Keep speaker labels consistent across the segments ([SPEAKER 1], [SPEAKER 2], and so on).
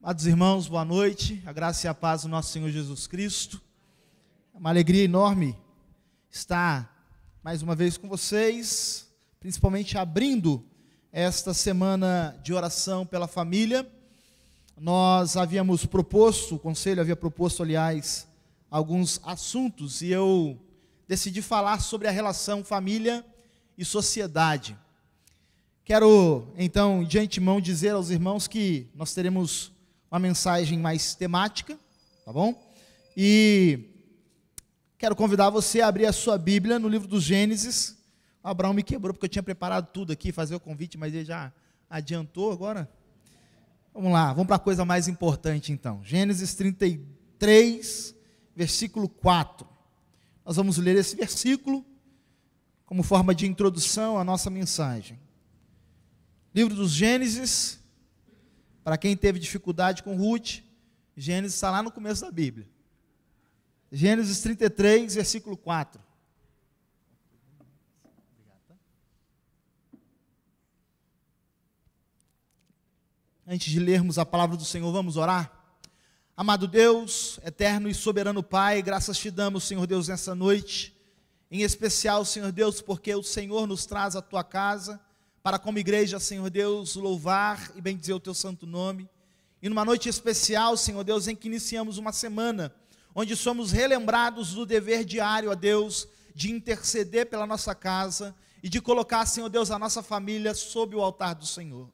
[SPEAKER 1] Amados irmãos, boa noite, a graça e a paz do nosso Senhor Jesus Cristo. É uma alegria enorme estar mais uma vez com vocês, principalmente abrindo esta semana de oração pela família. Nós havíamos proposto, o conselho havia proposto, aliás, alguns assuntos, e eu decidi falar sobre a relação família e sociedade. Quero, então, de antemão dizer aos irmãos que nós teremos uma mensagem mais temática, tá bom? E quero convidar você a abrir a sua Bíblia no livro do Gênesis. O Abraão me quebrou, porque eu tinha preparado tudo aqui, fazer o convite, mas ele já adiantou agora. Vamos lá, vamos para a coisa mais importante então. Gênesis 33, versículo 4. Nós vamos ler esse versículo como forma de introdução à nossa mensagem. Livro dos Gênesis. Para quem teve dificuldade com Ruth, Gênesis está lá no começo da Bíblia. Gênesis 33, versículo 4. Antes de lermos a palavra do Senhor, vamos orar? Amado Deus, eterno e soberano Pai, graças te damos, Senhor Deus, nessa noite. Em especial, Senhor Deus, porque o Senhor nos traz à tua casa, para como igreja, Senhor Deus, louvar e bendizer o teu santo nome. E numa noite especial, Senhor Deus, em que iniciamos uma semana, onde somos relembrados do dever diário, a Deus, de interceder pela nossa casa e de colocar, Senhor Deus, a nossa família sob o altar do Senhor.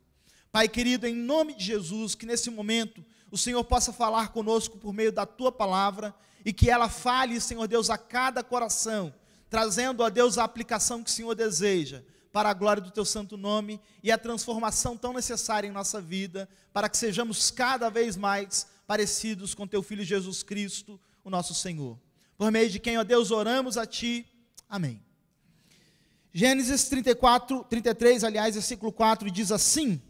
[SPEAKER 1] Pai querido, em nome de Jesus, que nesse momento o Senhor possa falar conosco por meio da tua palavra e que ela fale, Senhor Deus, a cada coração, trazendo a Deus a aplicação que o Senhor deseja, para a glória do teu santo nome e a transformação tão necessária em nossa vida, para que sejamos cada vez mais parecidos com teu Filho Jesus Cristo, o nosso Senhor. Por meio de quem, ó Deus, oramos a ti. Amém. Gênesis 33, versículo 4, diz assim: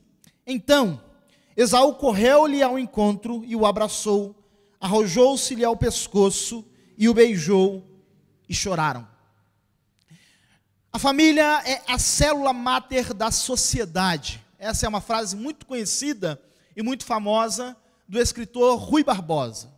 [SPEAKER 1] Então, Esaú correu-lhe ao encontro e o abraçou, arrojou-se-lhe ao pescoço e o beijou e choraram. A família é a célula máter da sociedade. Essa é uma frase muito conhecida e muito famosa do escritor Rui Barbosa.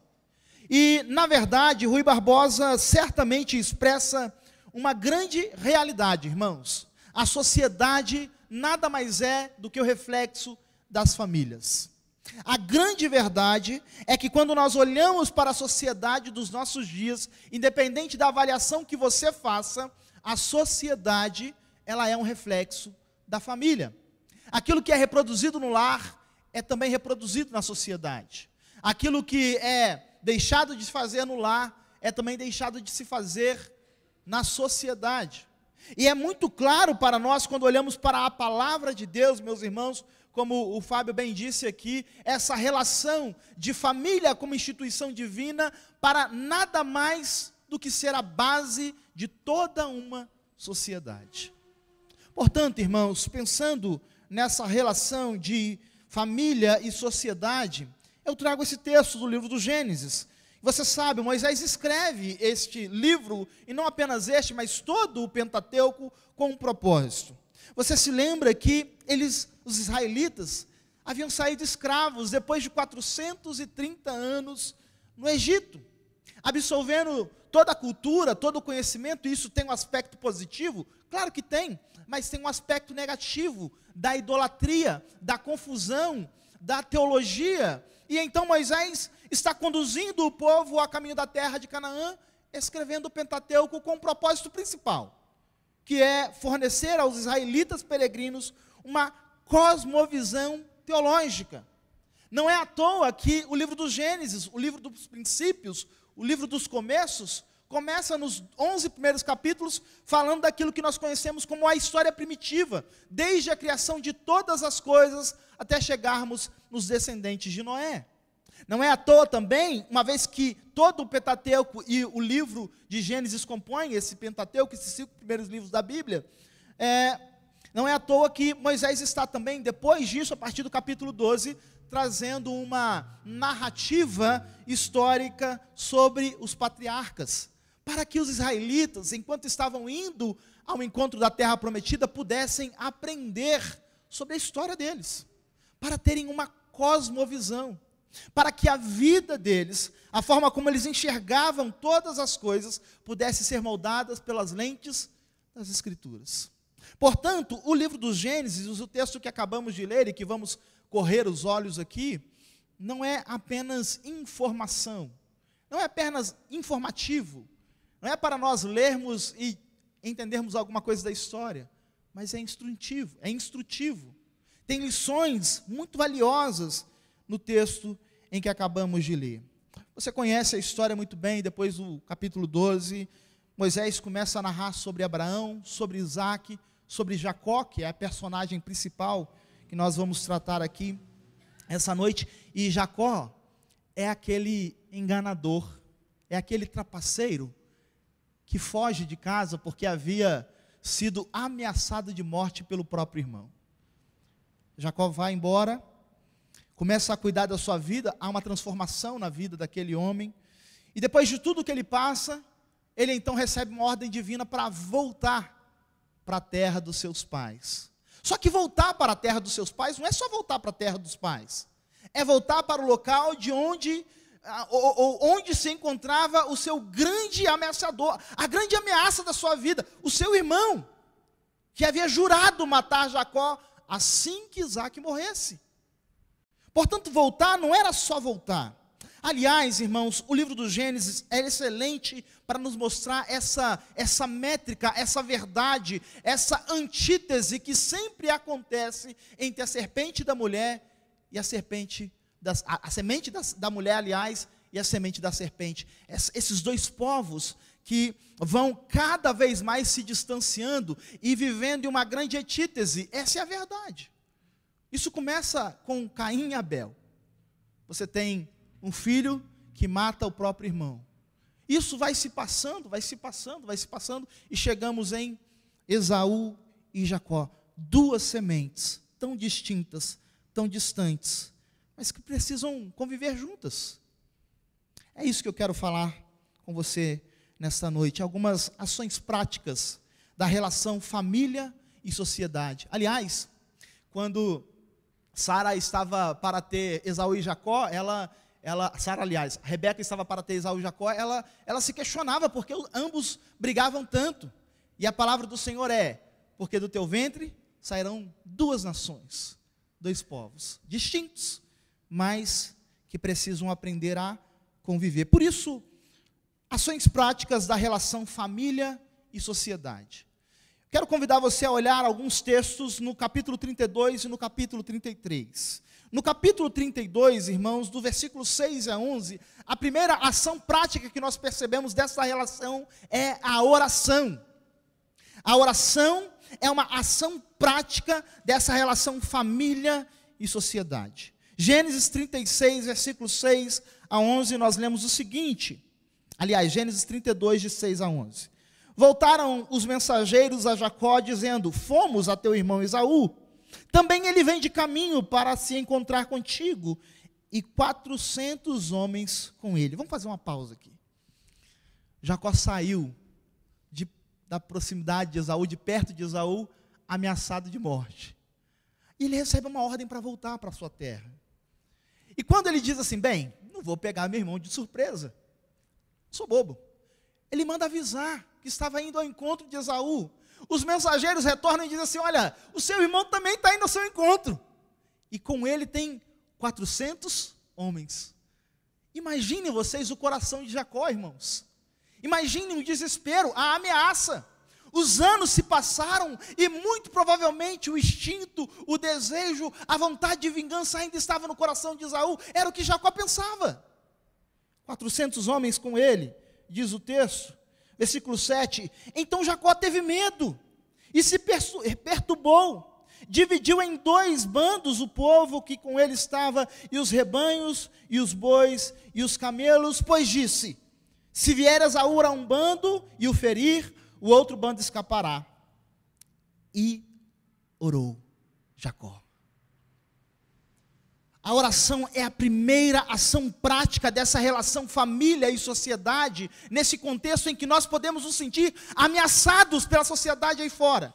[SPEAKER 1] E, na verdade, Rui Barbosa certamente expressa uma grande realidade, irmãos. A sociedade nada mais é do que o reflexo das famílias. A grande verdade é que quando nós olhamos para a sociedade dos nossos dias, independente da avaliação que você faça, a sociedade, ela é um reflexo da família. Aquilo que é reproduzido no lar é também reproduzido na sociedade. Aquilo que é deixado de se fazer no lar é também deixado de se fazer na sociedade. E é muito claro para nós quando olhamos para a palavra de Deus, meus irmãos, como o Fábio bem disse aqui, essa relação de família como instituição divina para nada mais do que ser a base de toda uma sociedade. Portanto, irmãos, pensando nessa relação de família e sociedade, eu trago esse texto do livro do Gênesis. Você sabe, Moisés escreve este livro, e não apenas este, mas todo o Pentateuco, com um propósito. Você se lembra que os israelitas, haviam saído escravos depois de 430 anos no Egito, absorvendo toda a cultura, todo o conhecimento. E isso tem um aspecto positivo? Claro que tem, mas tem um aspecto negativo, da idolatria, da confusão, da teologia. E então Moisés está conduzindo o povo a caminho da terra de Canaã, escrevendo o Pentateuco com um propósito principal, que é fornecer aos israelitas peregrinos uma cosmovisão teológica. Não é à toa que o livro do Gênesis, o livro dos princípios, o livro dos começos, começa nos 11 primeiros capítulos falando daquilo que nós conhecemos como a história primitiva, desde a criação de todas as coisas até chegarmos nos descendentes de Noé. Não é à toa também, uma vez que todo o Pentateuco e o livro de Gênesis compõem esse Pentateuco, esses 5 primeiros livros da Bíblia, não é à toa que Moisés está também, depois disso, a partir do capítulo 12, trazendo uma narrativa histórica sobre os patriarcas, para que os israelitas, enquanto estavam indo ao encontro da terra prometida, pudessem aprender sobre a história deles, para terem uma cosmovisão. para que a vida deles, a forma como eles enxergavam todas as coisas, pudesse ser moldadas pelas lentes das Escrituras. Portanto, o livro dos Gênesis, o texto que acabamos de ler e que vamos correr os olhos aqui, não é apenas informação, não é apenas informativo, não é para nós lermos e entendermos alguma coisa da história, mas é instrutivo. Tem lições muito valiosas no texto em que acabamos de ler. Você conhece a história muito bem. Depois do capítulo 12, Moisés começa a narrar sobre Abraão, sobre Isaac, sobre Jacó, que é a personagem principal que nós vamos tratar aqui essa noite. E Jacó é aquele enganador, é aquele trapaceiro que foge de casa porque havia sido ameaçado de morte pelo próprio irmão. Jacó vai embora, começa a cuidar da sua vida, há uma transformação na vida daquele homem, e depois de tudo que ele passa, ele então recebe uma ordem divina para voltar para a terra dos seus pais. Só que voltar para a terra dos seus pais não é só voltar para a terra dos pais, é voltar para o local de onde se encontrava o seu grande ameaçador, a grande ameaça da sua vida, o seu irmão, que havia jurado matar Jacó assim que Isaac morresse. Portanto, voltar não era só voltar. Aliás, irmãos, o livro do Gênesis é excelente para nos mostrar essa métrica, essa verdade, essa antítese que sempre acontece entre a serpente da mulher e a semente da mulher, aliás, e a semente da serpente. Esses dois povos que vão cada vez mais se distanciando e vivendo em uma grande antítese. Essa é a verdade. Isso começa com Caim e Abel. Você tem um filho que mata o próprio irmão. Isso vai se passando, e chegamos em Esaú e Jacó. Duas sementes tão distintas, tão distantes, mas que precisam conviver juntas. É isso que eu quero falar com você nesta noite. Algumas ações práticas da relação família e sociedade. Aliás, quando Sara estava para ter Esaú e Jacó, Rebeca estava para ter Esaú e Jacó, ela se questionava porque ambos brigavam tanto. E a palavra do Senhor é: porque do teu ventre sairão duas nações, dois povos distintos, mas que precisam aprender a conviver. Por isso, ações práticas da relação família e sociedade. Quero convidar você a olhar alguns textos no capítulo 32 e no capítulo 33. No capítulo 32, irmãos, do versículo 6 a 11, a primeira ação prática que nós percebemos dessa relação é a oração. A oração é uma ação prática dessa relação família e sociedade. Gênesis 36, versículos 6 a 11, nós lemos o seguinte. Aliás, Gênesis 32, de 6 a 11. Voltaram os mensageiros a Jacó, dizendo: fomos a teu irmão Esaú, também ele vem de caminho para se encontrar contigo, e 400 homens com ele. Vamos fazer uma pausa aqui. Jacó saiu da proximidade de Esaú, de perto de Esaú, ameaçado de morte. E ele recebe uma ordem para voltar para a sua terra. E quando ele diz assim: bem, não vou pegar meu irmão de surpresa, sou bobo. Ele manda avisar que estava indo ao encontro de Esaú. Os mensageiros retornam e dizem assim: olha, o seu irmão também está indo ao seu encontro. E com ele tem 400 homens. Imaginem vocês o coração de Jacó, irmãos. Imaginem o desespero, a ameaça. Os anos se passaram e muito provavelmente o instinto, o desejo, a vontade de vingança ainda estava no coração de Esaú. Era o que Jacó pensava. 400 homens com ele, diz o texto. Versículo 7, então Jacó teve medo e se perturbou, dividiu em dois bandos o povo que com ele estava, e os rebanhos, e os bois, e os camelos, pois disse: se vier Esaú a um bando e o ferir, o outro bando escapará. E orou Jacó. A oração é a primeira ação prática dessa relação família e sociedade, nesse contexto em que nós podemos nos sentir ameaçados pela sociedade aí fora.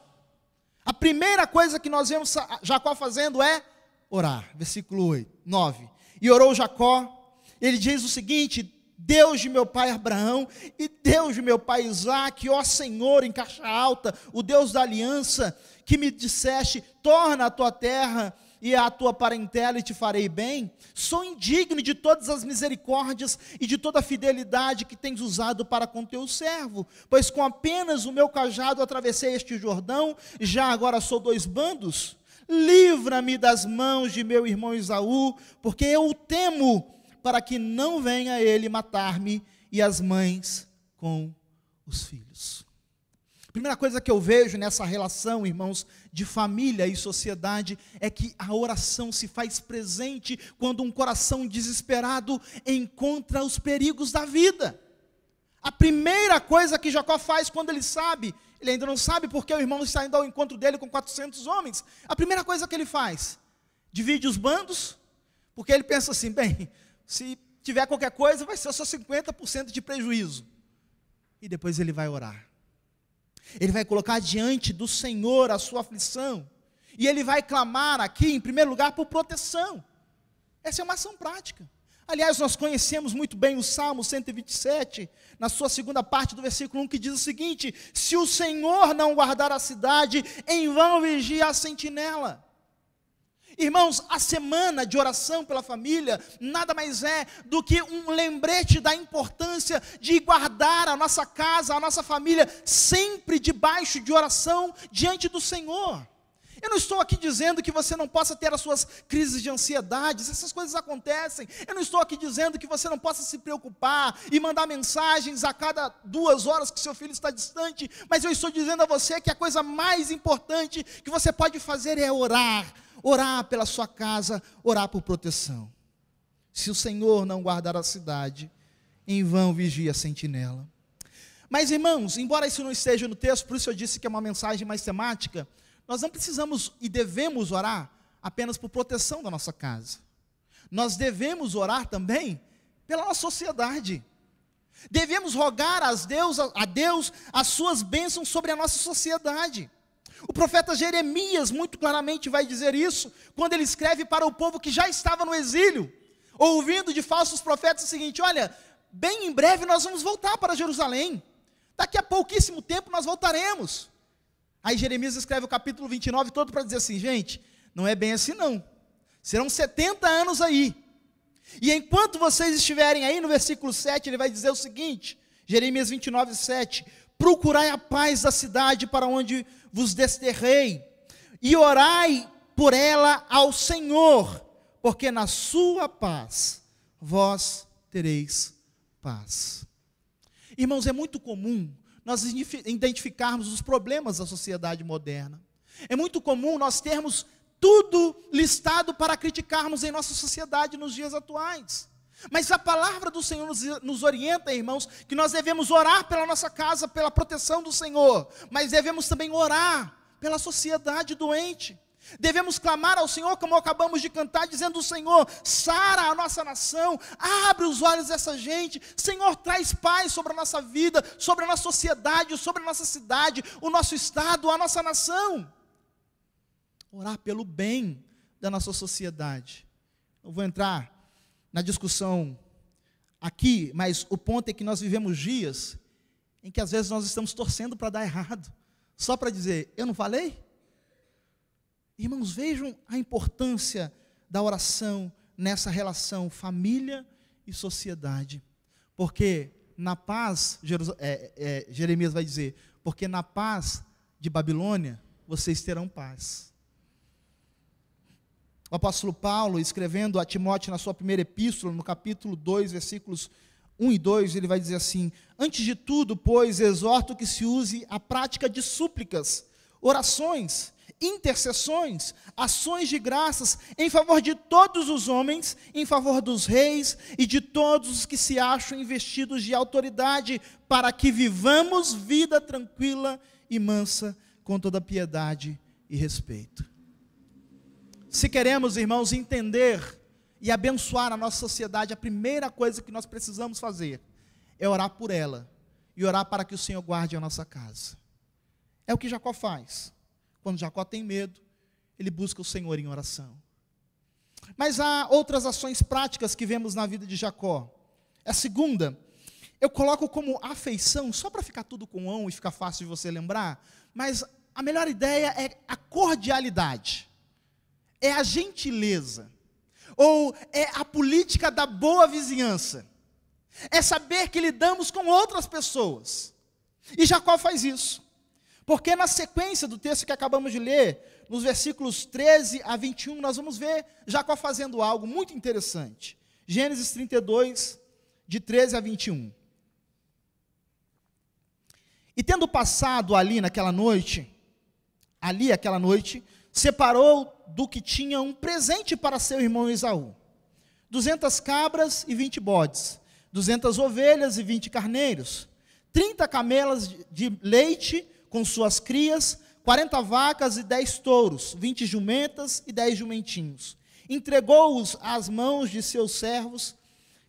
[SPEAKER 1] A primeira coisa que nós vemos Jacó fazendo é orar. Versículo 9. e orou Jacó. Ele diz o seguinte: Deus de meu pai Abraão e Deus de meu pai Isaque, ó Senhor, em caixa alta, o Deus da aliança, que me disseste, torna a tua terra e a tua parentela e te farei bem, sou indigno de todas as misericórdias e de toda a fidelidade que tens usado para com teu servo, pois com apenas o meu cajado atravessei este Jordão, já agora sou 2 bandos, livra-me das mãos de meu irmão Esaú, porque eu o temo, para que não venha ele matar-me e as mães com os filhos. Primeira coisa que eu vejo nessa relação, irmãos, de família e sociedade, é que a oração se faz presente quando um coração desesperado encontra os perigos da vida. A primeira coisa que Jacó faz quando ele sabe, ele ainda não sabe porque o irmão está indo ao encontro dele com 400 homens, a primeira coisa que ele faz, divide os bandos, porque ele pensa assim, bem, se tiver qualquer coisa vai ser só 50% de prejuízo. E depois ele vai orar. Ele vai colocar diante do Senhor a sua aflição. E ele vai clamar aqui, em primeiro lugar, por proteção. Essa é uma ação prática. Aliás, nós conhecemos muito bem o Salmo 127, na sua segunda parte do versículo 1, que diz o seguinte: se o Senhor não guardar a cidade, em vão vigia a sentinela. Irmãos, a semana de oração pela família nada mais é do que um lembrete da importância de guardar a nossa casa, a nossa família, sempre debaixo de oração diante do Senhor. Eu não estou aqui dizendo que você não possa ter as suas crises de ansiedades, essas coisas acontecem. Eu não estou aqui dizendo que você não possa se preocupar e mandar mensagens a cada 2 horas que seu filho está distante, mas eu estou dizendo a você que a coisa mais importante que você pode fazer é orar. Orar pela sua casa, orar por proteção. Se o Senhor não guardar a cidade, em vão vigia a sentinela. Mas, irmãos, embora isso não esteja no texto, por isso eu disse que é uma mensagem mais temática, nós não precisamos e devemos orar apenas por proteção da nossa casa. Nós devemos orar também pela nossa sociedade. Devemos rogar a Deus as suas bênçãos sobre a nossa sociedade. O profeta Jeremias muito claramente vai dizer isso, quando ele escreve para o povo que já estava no exílio, ouvindo de falsos profetas o seguinte: olha, bem em breve nós vamos voltar para Jerusalém, daqui a pouquíssimo tempo nós voltaremos. Aí Jeremias escreve o capítulo 29 todo para dizer assim: gente, não é bem assim não, serão 70 anos aí, e enquanto vocês estiverem aí, no versículo 7, ele vai dizer o seguinte, Jeremias 29, 7, procurai a paz da cidade para onde vos desterrei, e orai por ela ao Senhor, porque na sua paz vós tereis paz. Irmãos, é muito comum nós identificarmos os problemas da sociedade moderna. É muito comum nós termos tudo listado para criticarmos em nossa sociedade nos dias atuais. Mas a palavra do Senhor nos orienta, irmãos, que nós devemos orar pela nossa casa, pela proteção do Senhor, mas devemos também orar pela sociedade doente. Devemos clamar ao Senhor, como acabamos de cantar, dizendo: Senhor, sara a nossa nação, abre os olhos dessa gente, Senhor, traz paz sobre a nossa vida, sobre a nossa sociedade, sobre a nossa cidade, o nosso estado, a nossa nação. Orar pelo bem da nossa sociedade. Eu vou entrar na discussão aqui, mas o ponto é que nós vivemos dias em que às vezes nós estamos torcendo para dar errado, só para dizer: eu não falei? Irmãos, vejam a importância da oração nessa relação família e sociedade, porque na paz, Jeremias vai dizer, porque na paz de Babilônia vocês terão paz. O apóstolo Paulo, escrevendo a Timóteo na sua primeira epístola, no capítulo 2, versículos 1 e 2, ele vai dizer assim: antes de tudo, pois, exorto que se use a prática de súplicas, orações, intercessões, ações de graças, em favor de todos os homens, em favor dos reis e de todos os que se acham investidos de autoridade, para que vivamos vida tranquila e mansa, com toda piedade e respeito. Se queremos, irmãos, entender e abençoar a nossa sociedade, a primeira coisa que nós precisamos fazer é orar por ela e orar para que o Senhor guarde a nossa casa. É o que Jacó faz. Quando Jacó tem medo, ele busca o Senhor em oração. Mas há outras ações práticas que vemos na vida de Jacó. A segunda, eu coloco como afeição, só para ficar tudo com ão e ficar fácil de você lembrar, mas a melhor ideia é a cordialidade, é a gentileza, ou é a política da boa vizinhança, é saber que lidamos com outras pessoas. E Jacó faz isso, porque na sequência do texto que acabamos de ler, nos versículos 13 a 21, nós vamos ver Jacó fazendo algo muito interessante. Gênesis 32, de 13 a 21. E tendo passado aquela noite, separou do que tinha um presente para seu irmão Esaú, 200 cabras e 20 bodes, 200 ovelhas e 20 carneiros, 30 camelas de leite com suas crias, 40 vacas e 10 touros, 20 jumentas e 10 jumentinhos. Entregou-os às mãos de seus servos,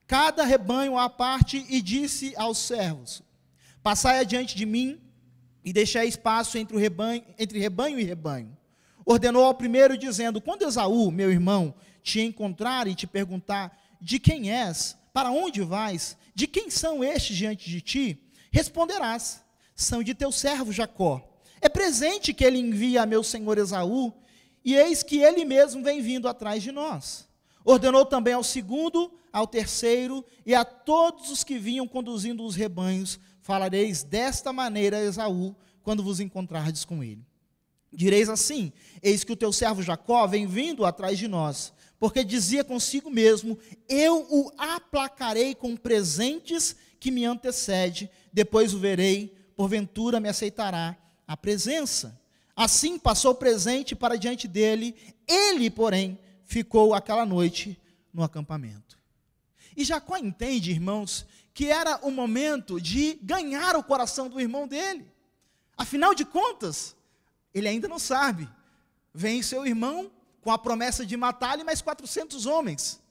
[SPEAKER 1] cada rebanho à parte, e disse aos servos: passai adiante de mim e deixai espaço entre rebanho e rebanho. Ordenou ao primeiro, dizendo: quando Esaú, meu irmão, te encontrar e te perguntar: de quem és? Para onde vais? De quem são estes diante de ti? Responderás: são de teu servo Jacó. É presente que ele envia a meu senhor Esaú, e eis que ele mesmo vem vindo atrás de nós. Ordenou também ao segundo, ao terceiro, e a todos os que vinham conduzindo os rebanhos: falareis desta maneira a Esaú, quando vos encontrardes com ele. Direis assim: eis que o teu servo Jacó vem vindo atrás de nós, porque dizia consigo mesmo: eu o aplacarei com presentes que me antecede, depois o verei, porventura me aceitará a presença. Assim passou o presente para diante dele, ele, porém, ficou aquela noite no acampamento. E Jacó entende, irmãos, que era o momento de ganhar o coração do irmão dele. Afinal de contas, ele ainda não sabe. Vem seu irmão com a promessa de matar-lhe mais 400 homens.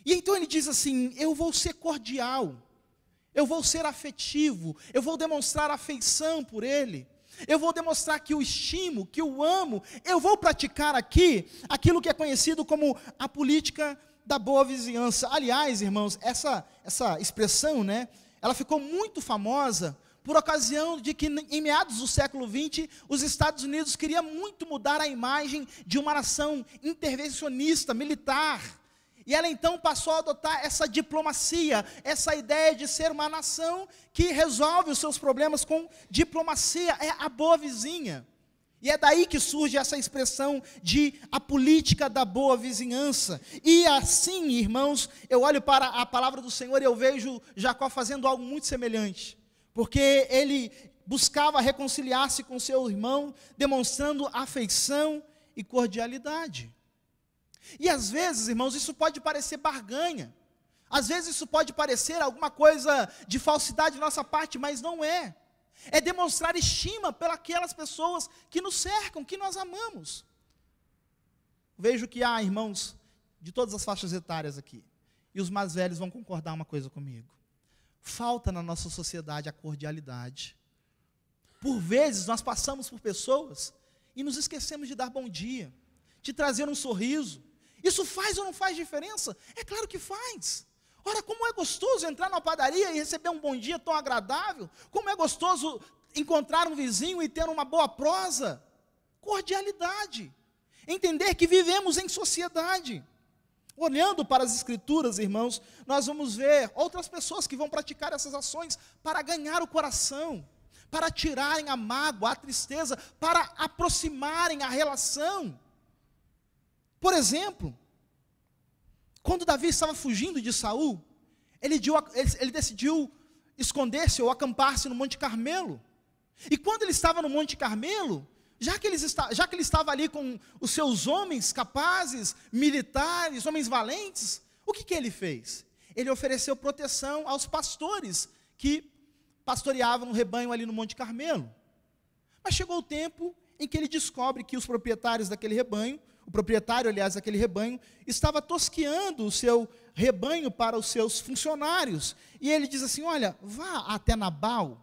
[SPEAKER 1] E então ele diz assim: eu vou ser cordial, eu vou ser afetivo, eu vou demonstrar afeição por ele, eu vou demonstrar que o estimo, que o amo, eu vou praticar aqui aquilo que é conhecido como a política da boa vizinhança. Aliás, irmãos, essa expressão, ela ficou muito famosa por ocasião de que, em meados do século XX, os Estados Unidos queriam muito mudar a imagem de uma nação intervencionista, militar. E ela então passou a adotar essa diplomacia, essa ideia de ser uma nação que resolve os seus problemas com diplomacia, é a boa vizinha. E é daí que surge essa expressão de a política da boa vizinhança. E assim, irmãos, eu olho para a palavra do Senhor e eu vejo Jacó fazendo algo muito semelhante. Porque ele buscava reconciliar-se com seu irmão, demonstrando afeição e cordialidade. E às vezes, irmãos, isso pode parecer barganha. Às vezes isso pode parecer alguma coisa de falsidade de nossa parte, mas não é. É demonstrar estima pelas pessoas que nos cercam, que nós amamos. Vejo que há irmãos de todas as faixas etárias aqui. E os mais velhos vão concordar uma coisa comigo. Falta na nossa sociedade a cordialidade. Por vezes nós passamos por pessoas e nos esquecemos de dar bom dia, de trazer um sorriso. Isso faz ou não faz diferença? É claro que faz. Ora, como é gostoso entrar na padaria e receber um bom dia tão agradável. Como é gostoso encontrar um vizinho e ter uma boa prosa. Cordialidade. Entender que vivemos em sociedade. Olhando para as Escrituras, irmãos, nós vamos ver outras pessoas que vão praticar essas ações para ganhar o coração, para tirarem a mágoa, a tristeza, para aproximarem a relação. Por exemplo, quando Davi estava fugindo de Saul, ele decidiu esconder-se ou acampar-se no Monte Carmelo. E quando ele estava no Monte Carmelo, já que ele estava ali com os seus homens capazes, militares, homens valentes, o que ele fez? Ele ofereceu proteção aos pastores que pastoreavam o rebanho ali no Monte Carmelo. Mas chegou o tempo em que ele descobre que os proprietários daquele rebanho, o proprietário, aliás, daquele rebanho, estava tosqueando o seu rebanho para os seus funcionários. E ele diz assim: olha, vá até Nabal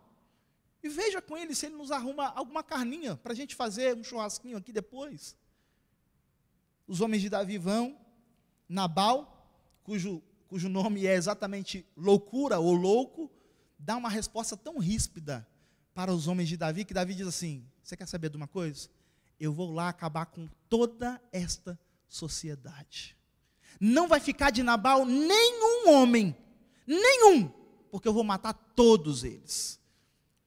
[SPEAKER 1] e veja com ele se ele nos arruma alguma carninha para a gente fazer um churrasquinho aqui depois. Os homens de Davi vão, Nabal, cujo nome é exatamente loucura ou louco, dá uma resposta tão ríspida para os homens de Davi, que Davi diz assim: você quer saber de uma coisa? Eu vou lá acabar com toda esta sociedade. Não vai ficar de Nabal nenhum homem, nenhum, porque eu vou matar todos eles.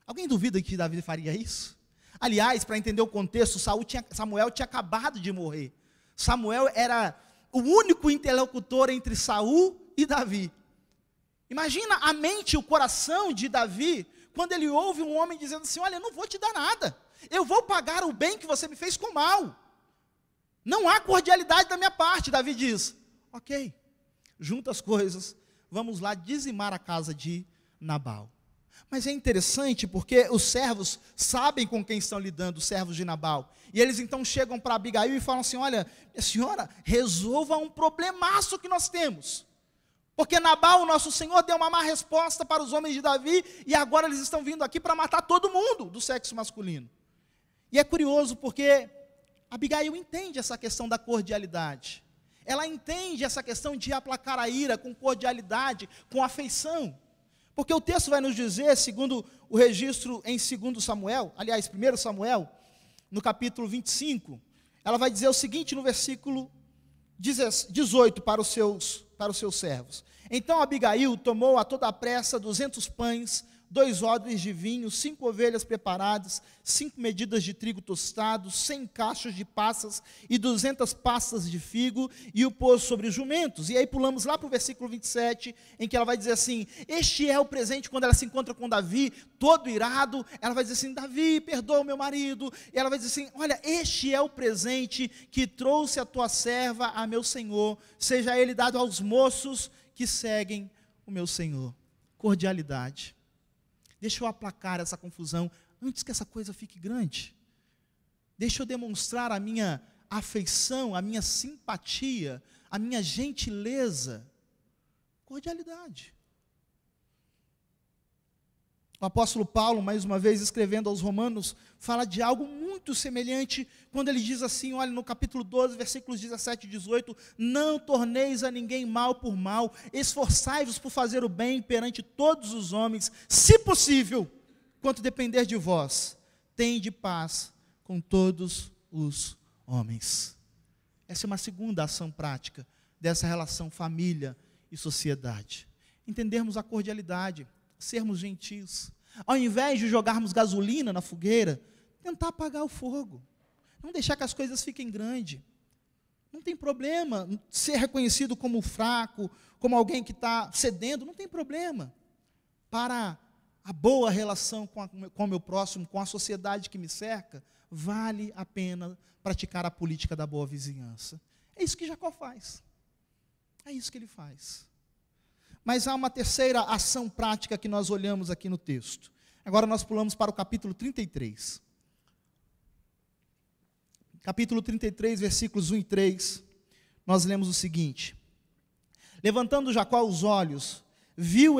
[SPEAKER 1] Alguém duvida que Davi faria isso? Aliás, para entender o contexto, Samuel tinha acabado de morrer. Samuel era o único interlocutor entre Saul e Davi. Imagina a mente, o coração de Davi, quando ele ouve um homem dizendo assim: olha, eu não vou te dar nada, eu vou pagar o bem que você me fez com o mal. Não há cordialidade da minha parte. Davi diz: ok, junta as coisas, vamos lá dizimar a casa de Nabal. Mas é interessante porque os servos sabem com quem estão lidando, os servos de Nabal. E eles então chegam para Abigail e falam assim: olha, minha senhora, resolva um problemaço que nós temos. Porque Nabal, o nosso senhor, deu uma má resposta para os homens de Davi, e agora eles estão vindo aqui para matar todo mundo do sexo masculino. E é curioso porque Abigail entende essa questão da cordialidade. Ela entende essa questão de aplacar a ira com cordialidade, com afeição. Porque o texto vai nos dizer, segundo o registro em 2 Samuel, aliás, 1 Samuel, no capítulo 25, ela vai dizer o seguinte no versículo 18 para os seus servos: então Abigail tomou a toda a pressa 200 pães, 2 odres de vinho, 5 ovelhas preparadas, 5 medidas de trigo tostado, 100 cachos de passas e 200 pastas de figo, e o pôs sobre os jumentos. E aí pulamos lá para o versículo 27, em que ela vai dizer assim: este é o presente. Quando ela se encontra com Davi, todo irado, ela vai dizer assim: Davi, perdoa o meu marido. E ela vai dizer assim: olha, este é o presente que trouxe a tua serva a meu senhor, seja ele dado aos moços que seguem o meu senhor. Cordialidade. Deixa eu aplacar essa confusão antes que essa coisa fique grande. Deixa eu demonstrar a minha afeição, a minha simpatia, a minha gentileza. Cordialidade. O apóstolo Paulo, mais uma vez, escrevendo aos Romanos, fala de algo muito semelhante, quando ele diz assim, olha, no capítulo 12, versículos 17 e 18, não torneis a ninguém mal por mal, esforçai-vos por fazer o bem perante todos os homens, se possível, quanto depender de vós, tende paz com todos os homens. Essa é uma segunda ação prática dessa relação família e sociedade. Entendermos a cordialidade, sermos gentis. Ao invés de jogarmos gasolina na fogueira, tentar apagar o fogo. Não deixar que as coisas fiquem grandes. Não tem problema ser reconhecido como fraco, como alguém que está cedendo, não tem problema. Para a boa relação com o meu próximo, com a sociedade que me cerca, vale a pena praticar a política da boa vizinhança. É isso que Jacó faz. É isso que ele faz. Mas há uma terceira ação prática que nós olhamos aqui no texto. Agora nós pulamos para o capítulo 33. Capítulo 33, versículos 1 e 3, nós lemos o seguinte: levantando Jacó os olhos, viu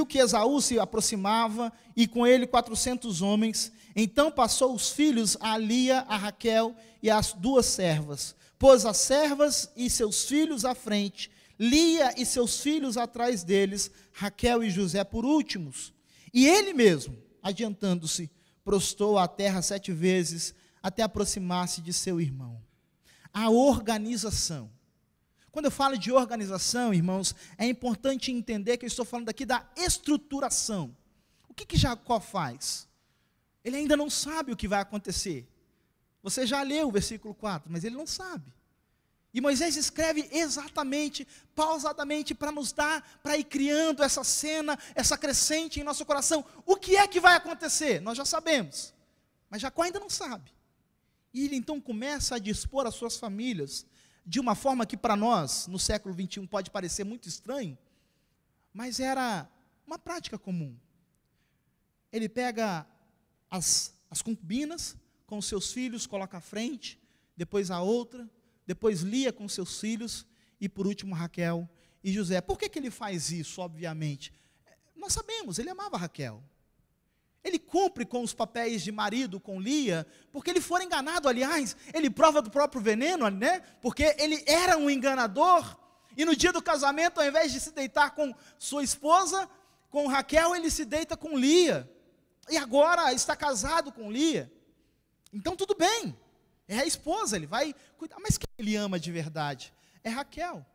[SPEAKER 1] que Esaú se aproximava, e com ele 400 homens. Então passou os filhos a Lia, a Raquel e as 2 servas. Pôs as servas e seus filhos à frente, Lia e seus filhos atrás deles, Raquel e José por últimos. E ele mesmo, adiantando-se, prostrou à terra 7 vezes, até aproximar-se de seu irmão. A organização. Quando eu falo de organização, irmãos, é importante entender que eu estou falando aqui da estruturação. O que Jacó faz? Ele ainda não sabe o que vai acontecer. Você já leu o versículo 4, mas ele não sabe. E Moisés escreve exatamente, pausadamente, para nos dar, para ir criando essa cena, essa crescente em nosso coração. O que é que vai acontecer? Nós já sabemos, mas Jacó ainda não sabe. E ele então começa a dispor as suas famílias, de uma forma que para nós, no século 21, pode parecer muito estranho, mas era uma prática comum. Ele pega as concubinas com os seus filhos, coloca à frente, depois a outra, depois Lia com seus filhos, e por último Raquel e José. Por que ele faz isso, obviamente? Nós sabemos, ele amava Raquel. Ele cumpre com os papéis de marido com Lia, porque ele foi enganado, aliás, ele prova do próprio veneno, né? Porque ele era um enganador, e no dia do casamento, ao invés de se deitar com sua esposa, com Raquel, ele se deita com Lia, e agora está casado com Lia. Então tudo bem, é a esposa, ele vai cuidar, mas quem ele ama de verdade? É Raquel.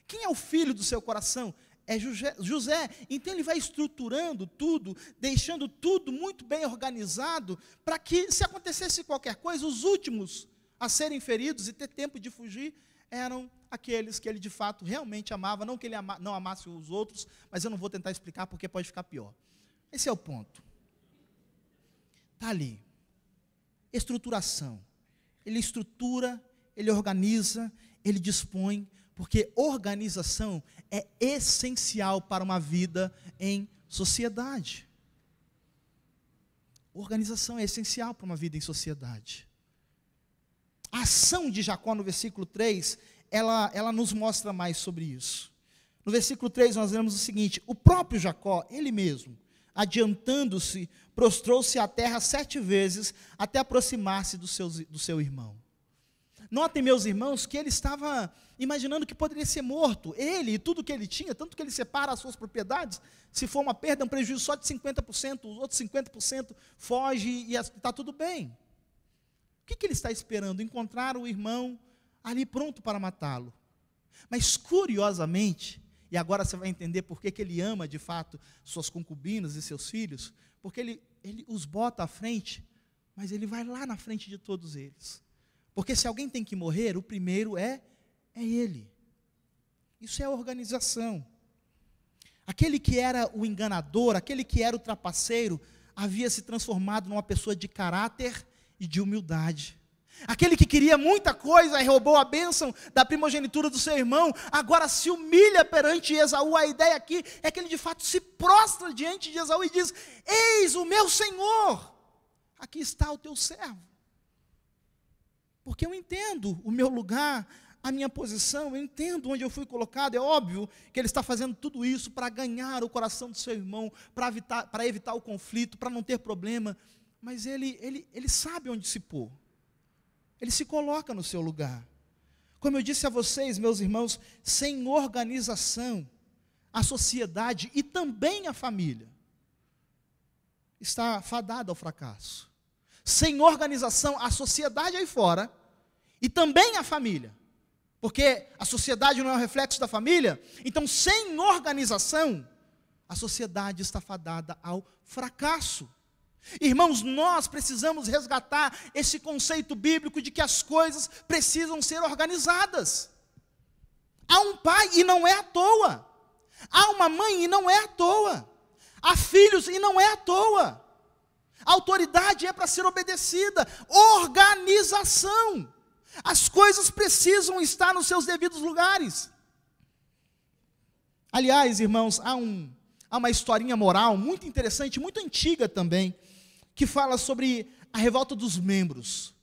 [SPEAKER 1] Quem é o filho do seu coração? É José. Então ele vai estruturando tudo, deixando tudo muito bem organizado, para que, se acontecesse qualquer coisa, os últimos a serem feridos e ter tempo de fugir eram aqueles que ele de fato realmente amava. Não que ele não amasse os outros, mas eu não vou tentar explicar porque pode ficar pior. Esse é o ponto. Está ali. Estruturação. Ele estrutura, ele organiza, ele dispõe, porque organização é essencial para uma vida em sociedade. Organização é essencial para uma vida em sociedade. A ação de Jacó no versículo 3, ela nos mostra mais sobre isso. No versículo 3 nós lemos o seguinte: o próprio Jacó, ele mesmo, adiantando-se, prostrou-se à terra 7 vezes, até aproximar-se do seu irmão. Notem, meus irmãos, que ele estava imaginando que poderia ser morto, ele e tudo que ele tinha, tanto que ele separa as suas propriedades, se for uma perda, um prejuízo só de 50%, os outros 50% foge e está tudo bem. O que ele está esperando? Encontrar o irmão ali pronto para matá-lo. Mas curiosamente, e agora você vai entender por que ele ama de fato suas concubinas e seus filhos, porque ele os bota à frente, mas ele vai lá na frente de todos eles. Porque se alguém tem que morrer, o primeiro é ele. Isso é organização. Aquele que era o enganador, aquele que era o trapaceiro, havia se transformado numa pessoa de caráter e de humildade. Aquele que queria muita coisa e roubou a bênção da primogenitura do seu irmão, agora se humilha perante Esaú. A ideia aqui é que ele de fato se prostra diante de Esaú e diz: eis o meu Senhor, aqui está o teu servo. Porque eu entendo o meu lugar, a minha posição, eu entendo onde eu fui colocado. É óbvio que ele está fazendo tudo isso para ganhar o coração do seu irmão, para evitar o conflito, para não ter problema. Mas ele sabe onde se pôr. Ele se coloca no seu lugar. Como eu disse a vocês, meus irmãos, sem organização, a sociedade e também a família está fadada ao fracasso. Sem organização, a sociedade aí fora e também a família, porque a sociedade não é um reflexo da família. Então, sem organização, a sociedade está fadada ao fracasso. Irmãos, nós precisamos resgatar esse conceito bíblico de que as coisas precisam ser organizadas. Há um pai e não é à toa. Há uma mãe e não é à toa. Há filhos e não é à toa. A autoridade é para ser obedecida. Organização. As coisas precisam estar nos seus devidos lugares. Aliás, irmãos, há uma historinha moral muito interessante, muito antiga também, que fala sobre a revolta dos membros.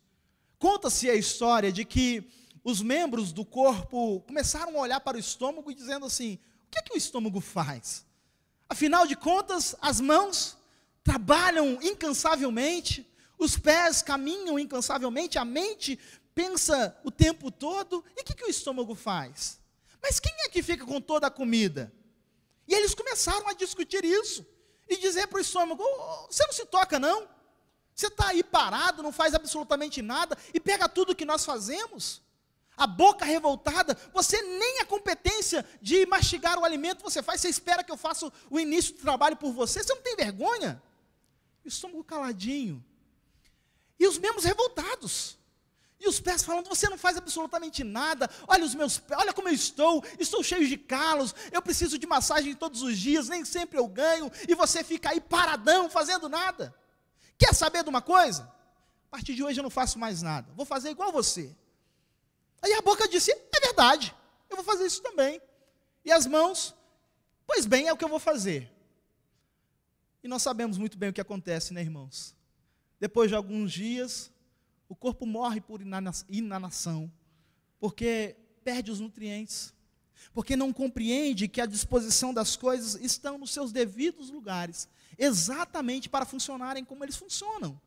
[SPEAKER 1] Conta-se a história de que os membros do corpo começaram a olhar para o estômago e dizendo assim: o que é que o estômago faz? Afinal de contas, as mãos trabalham incansavelmente, os pés caminham incansavelmente, a mente pensa o tempo todo. E o que o estômago faz? Mas quem é que fica com toda a comida? E eles começaram a discutir isso e dizer para o estômago: você não se toca não? Você está aí parado, não faz absolutamente nada e pega tudo que nós fazemos? A boca revoltada, você nem a competência de mastigar o alimento você faz, você espera que eu faça o início do trabalho por você? Você não tem vergonha? E o estômago caladinho. E os membros revoltados. E os pés falando: você não faz absolutamente nada, olha os meus pés, olha como eu estou cheio de calos, eu preciso de massagem todos os dias, nem sempre eu ganho, e você fica aí paradão, fazendo nada. Quer saber de uma coisa? A partir de hoje eu não faço mais nada, vou fazer igual você. Aí a boca disse: é verdade, eu vou fazer isso também. E as mãos: pois bem, é o que eu vou fazer. E nós sabemos muito bem o que acontece, né, irmãos? Depois de alguns dias, o corpo morre por inanação, porque perde os nutrientes. porque não compreende que a disposição das coisas estão nos seus devidos lugares, exatamente para funcionarem como eles funcionam.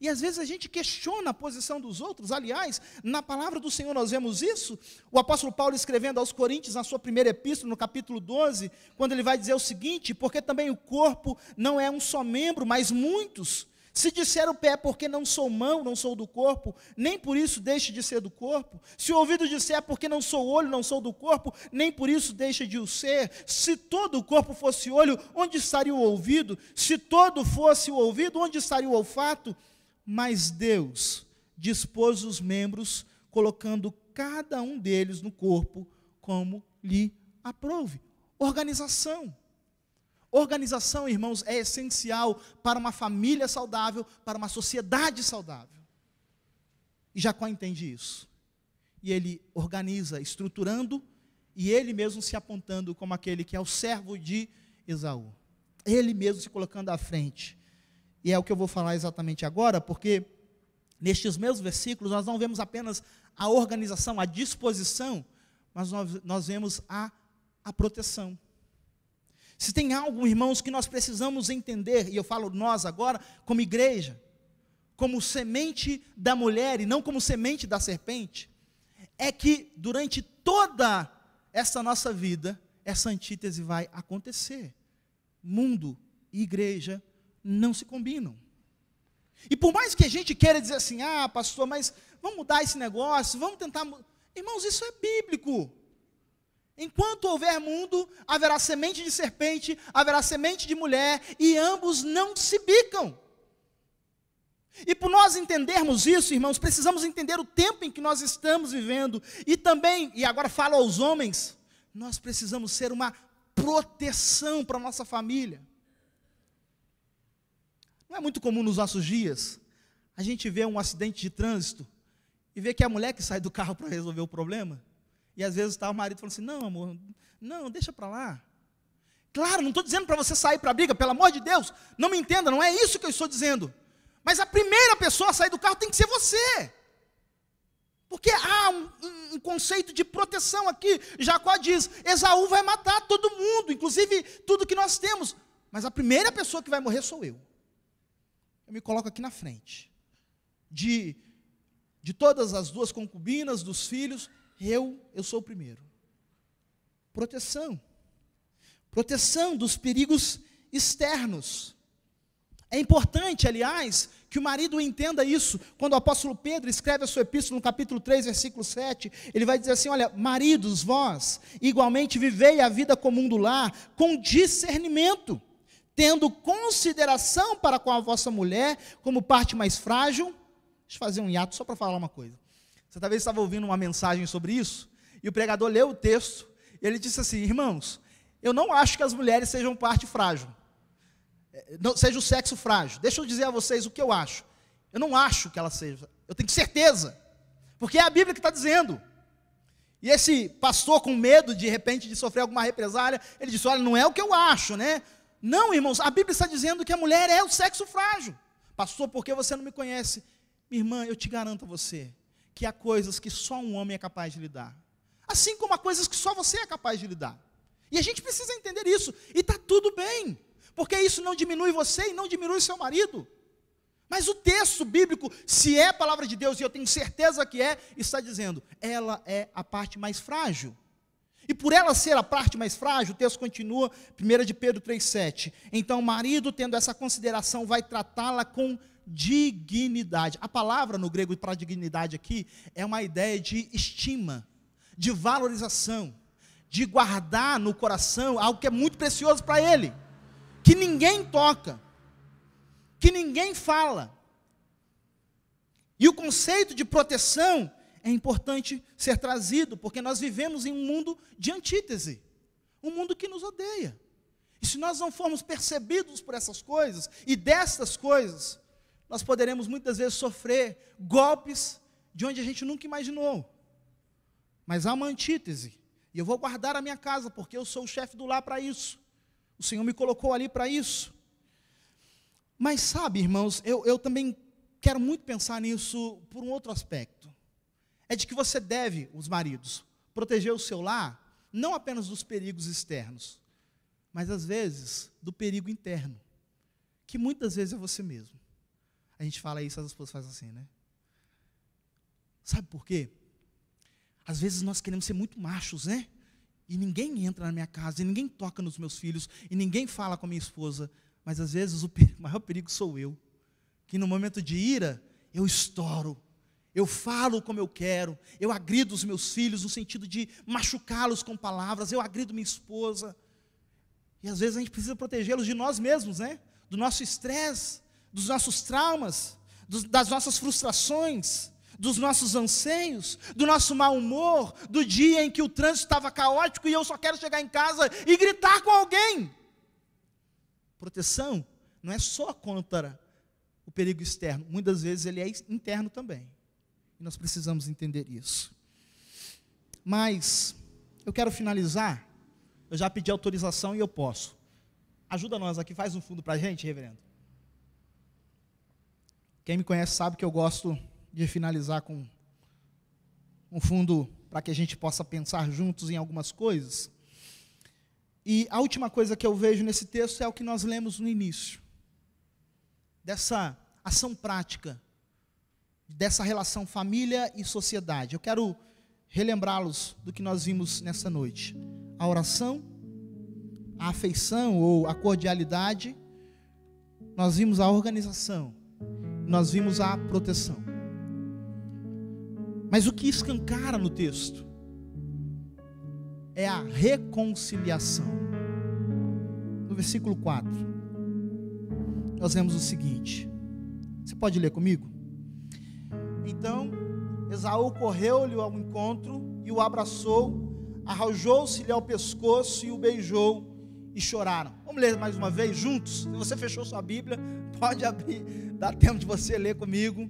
[SPEAKER 1] E às vezes a gente questiona a posição dos outros. Aliás, na palavra do Senhor nós vemos isso. O apóstolo Paulo escrevendo aos Coríntios, na sua primeira epístola, no capítulo 12, quando ele vai dizer o seguinte: porque também o corpo não é um só membro, mas muitos. Se disser o pé, porque não sou mão, não sou do corpo, nem por isso deixe de ser do corpo. Se o ouvido disser, porque não sou olho, não sou do corpo, nem por isso deixe de o ser. Se todo o corpo fosse olho, onde estaria o ouvido? Se todo fosse o ouvido, onde estaria o olfato? Mas Deus dispôs os membros, colocando cada um deles no corpo como lhe aprouve. Organização. Organização, irmãos, é essencial para uma família saudável, para uma sociedade saudável. E Jacó entende isso. E ele organiza, estruturando, e ele mesmo se apontando como aquele que é o servo de Esaú. Ele mesmo se colocando à frente. E é o que eu vou falar exatamente agora, porque nestes mesmos versículos nós não vemos apenas a organização, a disposição, mas nós vemos a proteção. Se tem algo, irmãos, que nós precisamos entender, e eu falo nós agora, como igreja, como semente da mulher e não como semente da serpente, é que durante toda essa nossa vida, essa antítese vai acontecer. Mundo e igreja não se combinam. E por mais que a gente queira dizer assim, pastor, mas vamos mudar esse negócio, vamos tentar... Irmãos, isso é bíblico. Enquanto houver mundo, haverá semente de serpente, haverá semente de mulher, e ambos não se bicam. E por nós entendermos isso, irmãos, precisamos entender o tempo em que nós estamos vivendo, e também, e agora falo aos homens, nós precisamos ser uma proteção para a nossa família. Não é muito comum nos nossos dias, a gente vê um acidente de trânsito, e vê que é a mulher que sai do carro para resolver o problema. E às vezes está o marido falando assim, não amor, não, deixa para lá. Claro, não estou dizendo para você sair para a briga, pelo amor de Deus, não me entenda, não é isso que eu estou dizendo. Mas a primeira pessoa a sair do carro tem que ser você. Porque há um conceito de proteção aqui. Jacó diz, Esaú vai matar todo mundo, inclusive tudo que nós temos. Mas a primeira pessoa que vai morrer sou eu. Eu me coloco aqui na frente. De todas as duas concubinas, dos filhos, eu sou o primeiro. Proteção. Proteção dos perigos externos. É importante, aliás, que o marido entenda isso. Quando o apóstolo Pedro escreve a sua epístola no capítulo 3, versículo 7, ele vai dizer assim, olha, maridos, vós, igualmente vivei a vida comum do lar, com discernimento, tendo consideração para com a vossa mulher, como parte mais frágil. Deixa eu fazer um hiato só para falar uma coisa. Você talvez estava ouvindo uma mensagem sobre isso, e o pregador leu o texto, e ele disse assim, irmãos, eu não acho que as mulheres sejam parte frágil, seja o sexo frágil. Deixa eu dizer a vocês o que eu acho. Eu não acho que ela seja, eu tenho certeza, porque é a Bíblia que está dizendo. E esse pastor, com medo de repente de sofrer alguma represália, ele disse, olha, não é o que eu acho, né? Não, irmãos, a Bíblia está dizendo que a mulher é o sexo frágil. Pastor, por que você não me conhece? Minha irmã, eu te garanto a você, que há coisas que só um homem é capaz de lidar, assim como há coisas que só você é capaz de lidar. E a gente precisa entender isso, e está tudo bem, porque isso não diminui você e não diminui seu marido. Mas o texto bíblico, se é a palavra de Deus, e eu tenho certeza que está dizendo, ela é a parte mais frágil. E por ela ser a parte mais frágil, o texto continua, 1 de Pedro 3,7. Então o marido, tendo essa consideração, vai tratá-la com dignidade. A palavra no grego para dignidade aqui é uma ideia de estima, de valorização, de guardar no coração algo que é muito precioso para ele, que ninguém toca, que ninguém fala. E o conceito de proteção é importante ser trazido, porque nós vivemos em um mundo de antítese, um mundo que nos odeia. E se nós não formos percebidos por essas coisas, e destas coisas, nós poderemos muitas vezes sofrer golpes de onde a gente nunca imaginou. Mas há uma antítese, e eu vou guardar a minha casa, porque eu sou o chefe do lar para isso. O Senhor me colocou ali para isso. Mas sabe, irmãos, eu também quero muito pensar nisso por um outro aspecto. É de que você deve, os maridos, proteger o seu lar, não apenas dos perigos externos, mas às vezes do perigo interno, que muitas vezes é você mesmo. A gente fala isso, as esposas fazem assim, né? Sabe por quê? Às vezes nós queremos ser muito machos, né? E ninguém entra na minha casa, e ninguém toca nos meus filhos, e ninguém fala com a minha esposa. Mas às vezes o maior perigo sou eu, que no momento de ira, eu estouro, eu falo como eu quero, eu agrido os meus filhos no sentido de machucá-los com palavras, eu agrido minha esposa. E às vezes a gente precisa protegê-los de nós mesmos, né? Do nosso estresse, dos nossos traumas, das nossas frustrações, dos nossos anseios, do nosso mau humor, do dia em que o trânsito estava caótico e eu só quero chegar em casa e gritar com alguém. Proteção não é só contra o perigo externo, muitas vezes ele é interno também. E nós precisamos entender isso. Mas eu quero finalizar, eu já pedi autorização e eu posso. Ajuda nós aqui, faz um fundo para a gente, reverendo. Quem me conhece sabe que eu gosto de finalizar com um fundo para que a gente possa pensar juntos em algumas coisas. E a última coisa que eu vejo nesse texto é o que nós lemos no início, dessa ação prática, dessa relação família e sociedade. Eu quero relembrá-los do que nós vimos nessa noite. A oração, a afeição ou a cordialidade, nós vimos a organização, nós vimos a proteção. Mas o que escancara no texto é a reconciliação. No versículo 4, nós vemos o seguinte. Você pode ler comigo? Então, Esaú correu-lhe ao encontro e o abraçou, arrojou-se-lhe ao pescoço e o beijou e choraram. Vamos ler mais uma vez juntos? Se você fechou sua Bíblia, pode abrir, dá tempo de você ler comigo.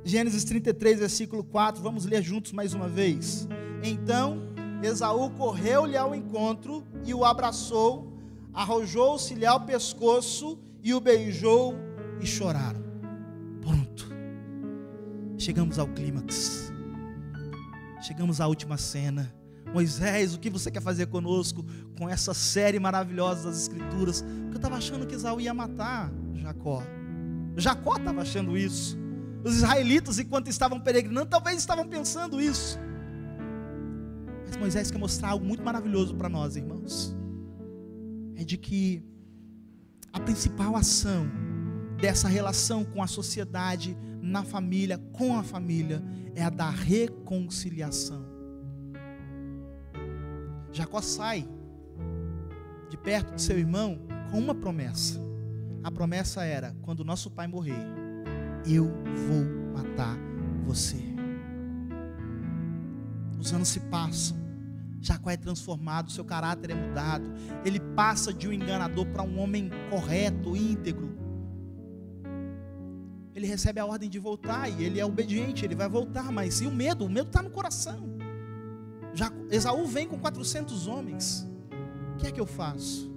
[SPEAKER 1] Gênesis 33, versículo 4, vamos ler juntos mais uma vez. Então, Esaú correu-lhe ao encontro e o abraçou, arrojou-se-lhe ao pescoço e o beijou e choraram. Pronto. Chegamos ao clímax. Chegamos à última cena. Moisés, o que você quer fazer conosco com essa série maravilhosa das Escrituras? Porque eu estava achando que Esaú ia matar Jacó. Jacó estava achando isso. Os israelitas, enquanto estavam peregrinando, talvez estavam pensando isso. Mas Moisés quer mostrar algo muito maravilhoso para nós, irmãos. É de que a principal ação dessa relação com a sociedade, na família, com a família, é a da reconciliação. Jacó sai de perto de seu irmão com uma promessa. A promessa era: quando nosso pai morrer, eu vou matar você. Os anos se passam, Jacó é transformado, seu caráter é mudado, ele passa de um enganador para um homem correto, íntegro. Ele recebe a ordem de voltar e ele é obediente, ele vai voltar, mas e o medo? O medo está no coração. Esaú vem com 400 homens. O que é que eu faço?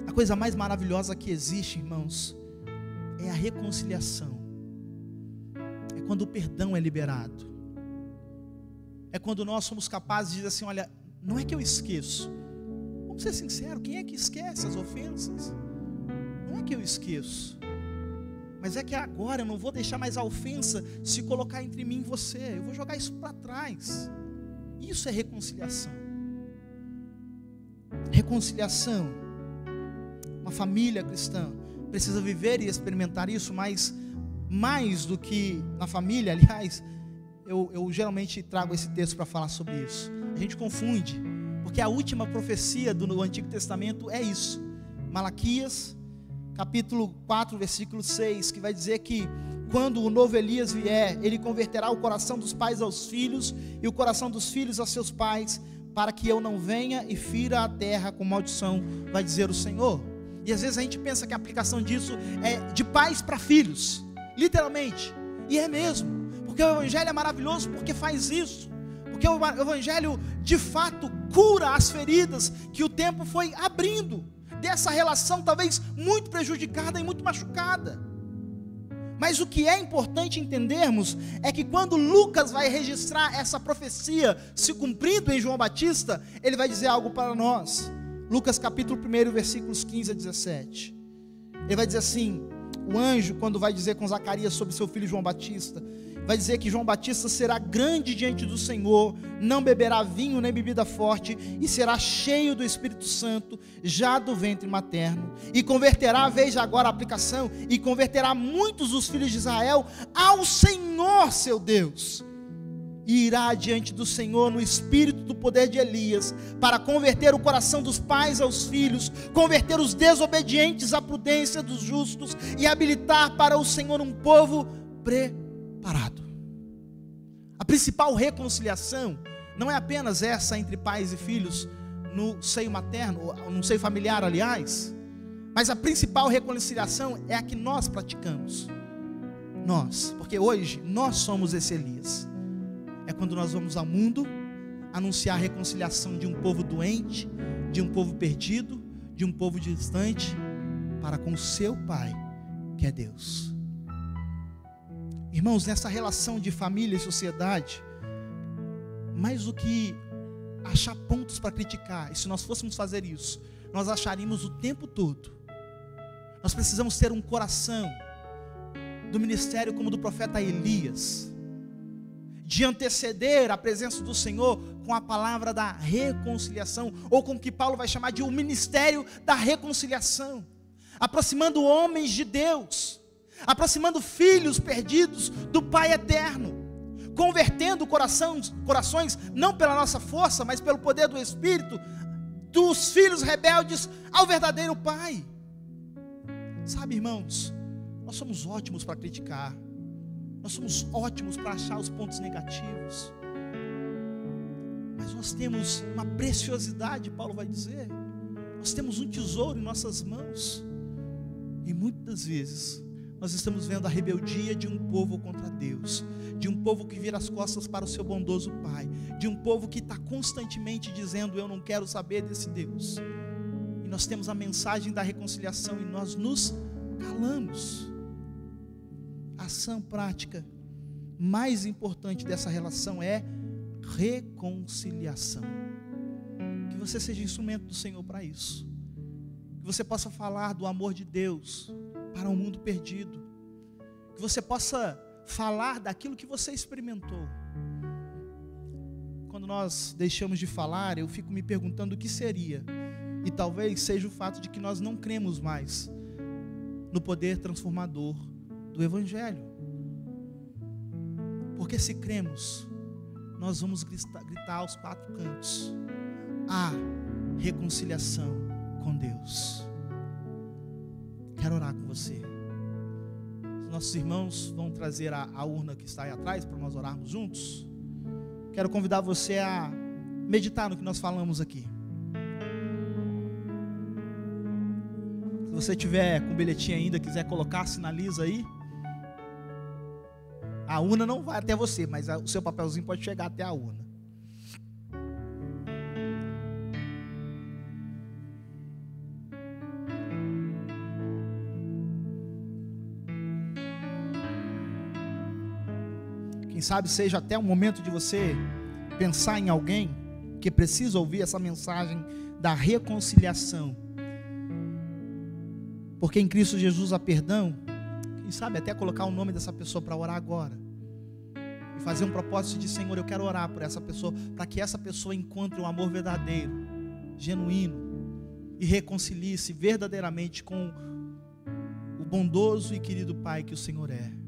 [SPEAKER 1] A coisa mais maravilhosa que existe, irmãos, é a reconciliação. É quando o perdão é liberado. É quando nós somos capazes de dizer assim: olha, não é que eu esqueço. Vamos ser sinceros, quem é que esquece as ofensas? Não é que eu esqueço, mas é que agora eu não vou deixar mais a ofensa se colocar entre mim e você. Eu vou jogar isso para trás. Isso é reconciliação. Reconciliação. Uma família cristã precisa viver e experimentar isso, mas mais do que na família, aliás, eu geralmente trago esse texto para falar sobre isso. A gente confunde, porque a última profecia do Antigo Testamento é isso. Malaquias, capítulo 4, versículo 6, que vai dizer que quando o novo Elias vier, ele converterá o coração dos pais aos filhos e o coração dos filhos a seus pais, para que eu não venha e fira a terra com maldição, vai dizer o Senhor. E às vezes a gente pensa que a aplicação disso é de pais para filhos, literalmente, e é mesmo, porque o Evangelho é maravilhoso porque faz isso, porque o Evangelho de fato cura as feridas que o tempo foi abrindo, dessa relação talvez muito prejudicada e muito machucada. Mas o que é importante entendermos é que quando Lucas vai registrar essa profecia se cumprindo em João Batista, ele vai dizer algo para nós. Lucas capítulo 1, versículos 15 a 17. Ele vai dizer assim, o anjo, quando vai dizer com Zacarias sobre seu filho João Batista, vai dizer que João Batista será grande diante do Senhor, não beberá vinho nem bebida forte, e será cheio do Espírito Santo, já do ventre materno, e converterá, veja agora a aplicação, e converterá muitos dos filhos de Israel ao Senhor seu Deus, e irá diante do Senhor no espírito do poder de Elias, para converter o coração dos pais aos filhos, converter os desobedientes à prudência dos justos, e habilitar para o Senhor um povo preparado. A principal reconciliação não é apenas essa entre pais e filhos no seio materno, no seio familiar, aliás, mas a principal reconciliação é a que nós praticamos. Nós, porque hoje nós somos esse Elias. É quando nós vamos ao mundo anunciar a reconciliação de um povo doente, de um povo perdido, de um povo distante, para com o seu Pai, que é Deus. Irmãos, nessa relação de família e sociedade, mais do que achar pontos para criticar, e se nós fôssemos fazer isso, nós acharíamos o tempo todo. Nós precisamos ter um coração do ministério como do profeta Elias, de anteceder a presença do Senhor com a palavra da reconciliação, ou com o que Paulo vai chamar de o ministério da reconciliação, aproximando homens de Deus, aproximando filhos perdidos do Pai eterno, convertendo corações, não pela nossa força, mas pelo poder do Espírito, dos filhos rebeldes ao verdadeiro Pai. Sabe, irmãos, nós somos ótimos para criticar, nós somos ótimos para achar os pontos negativos, mas nós temos uma preciosidade, Paulo vai dizer, nós temos um tesouro em nossas mãos, e muitas vezes nós estamos vendo a rebeldia de um povo contra Deus, de um povo que vira as costas para o seu bondoso Pai, de um povo que está constantemente dizendo, eu não quero saber desse Deus, e nós temos a mensagem da reconciliação e nós nos calamos. A ação prática mais importante dessa relação é reconciliação. Que você seja instrumento do Senhor para isso, que você possa falar do amor de Deus para um mundo perdido, que você possa falar daquilo que você experimentou. Quando nós deixamos de falar, eu fico me perguntando o que seria, e talvez seja o fato de que nós não cremos mais no poder transformador do Evangelho, porque se cremos, nós vamos gritar aos quatro cantos, a reconciliação com Deus. Quero orar com você. Os nossos irmãos vão trazer a urna que está aí atrás para nós orarmos juntos. Quero convidar você a meditar no que nós falamos aqui. Se você tiver com o bilhetinho ainda, quiser colocar, sinaliza aí. A urna não vai até você, mas o seu papelzinho pode chegar até a urna. Quem sabe seja até um momento de você pensar em alguém que precisa ouvir essa mensagem da reconciliação. Porque em Cristo Jesus há perdão. Quem sabe até colocar o nome dessa pessoa para orar agora. E fazer um propósito de Senhor, eu quero orar por essa pessoa, para que essa pessoa encontre um amor verdadeiro, genuíno, e reconcilie-se verdadeiramente com o bondoso e querido Pai que o Senhor é.